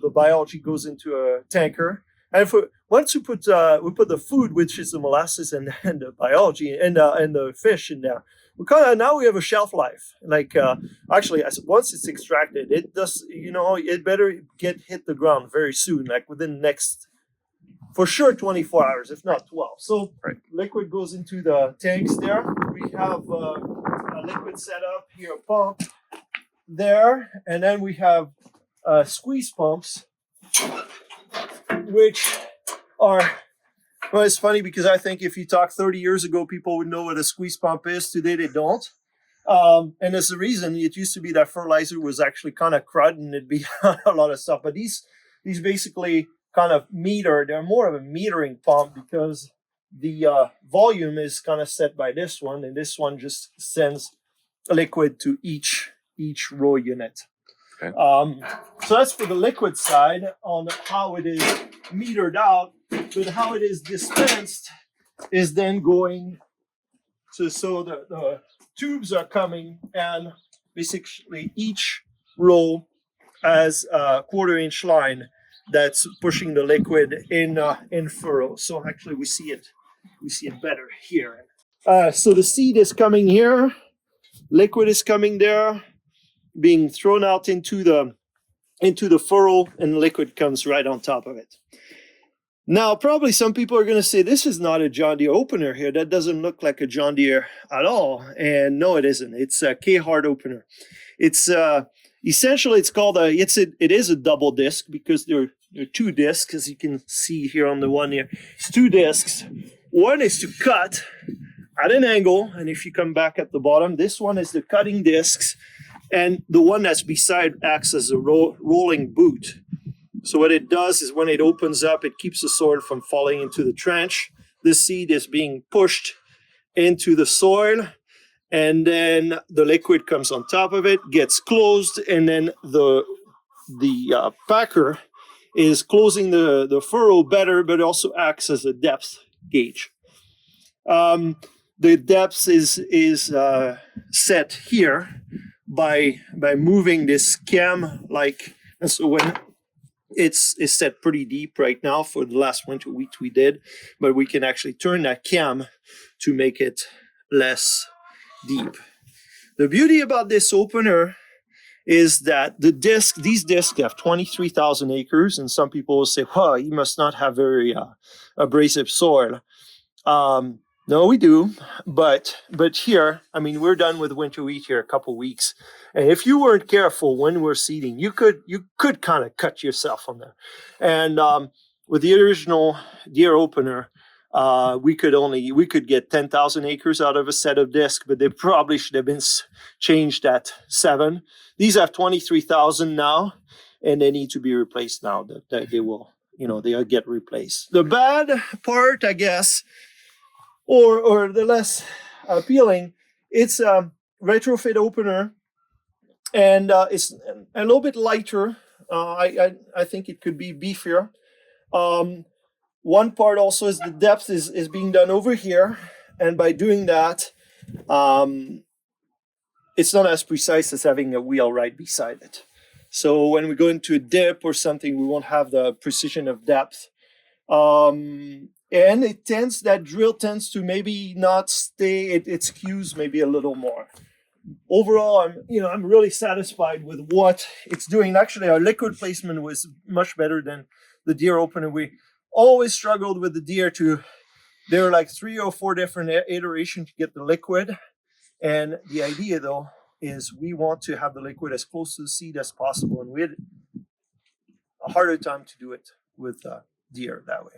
the biology goes into a tanker. And once we put the food, which is the molasses and the biology and the fish in there, now we have a shelf life. Like actually, once it's extracted, it does, it better hit the ground very soon, like within the next, for sure, 24 hours, if not 12. So liquid goes into the tanks there. We have a liquid setup here, a pump there, and then we have squeeze pumps, which are, well, it's funny because I think if you talk 30 years ago, people would know what a squeeze pump is. Today, they don't. And there's a reason. It used to be that fertilizer was actually kind of crud and it'd be a lot of stuff. But these basically kind of they're more of a metering pump because the volume is kind of set by this one, and this one just sends liquid to each row unit. Okay. So that's for the liquid side on how it is metered out, but how it is dispensed is then going to, so the tubes are coming, and basically each row has a 1/4-inch line that's pushing the liquid in furrow. So actually we see it better here. So the seed is coming here, liquid is coming there, being thrown out into the furrow, and the liquid comes right on top of it. Now, probably some people are going to say, this is not a John Deere opener here. That doesn't look like a John Deere at all. And no, it isn't. It's a K-Hard opener. It's essentially, it's called it is a double disc because there are two discs, as you can see here on the one here. It's two discs. One is to cut at an angle, and if you come back at the bottom, this one is the cutting discs, and the one that's beside acts as a rolling boot. So what it does is when it opens up, it keeps the soil from falling into the trench. The seed is being pushed into the soil, and then the liquid comes on top of it, gets closed, and then the packer is closing the furrow better, but also acts as a depth gauge. The depth is set here by moving this cam, and so when it's set pretty deep right now for the last winter wheat we did, but we can actually turn that cam to make it less deep. The beauty about this opener is that these discs have 23,000 acres, and some people will say, "Huh, you must not have very abrasive soil." No, we do, but here, I mean, we're done with winter wheat here a couple weeks, and if you weren't careful when we're seeding, you could kind of cut yourself on there. And with the original Deere opener, we could get 10,000 acres out of a set of discs, but they probably should have been changed at 7. These have 23,000 now, and they need to be replaced now. That they will, they'll get replaced. The bad part, I guess, or the less appealing, it's a retrofit opener, and it's a little bit lighter. I think it could be beefier. One part also is the depth is being done over here, and by doing that, it's not as precise as having a wheel right beside it. So when we go into a dip or something, we won't have the precision of depth. And that drill tends to maybe not stay, it skews maybe a little more. Overall, I'm really satisfied with what it's doing. Actually, our liquid placement was much better than the Deere opener. We always struggled with the Deere there were like 3 or 4 different iterations to get the liquid. And the idea, though, is we want to have the liquid as close to the seed as possible. And we had a harder time to do it with Deere that way.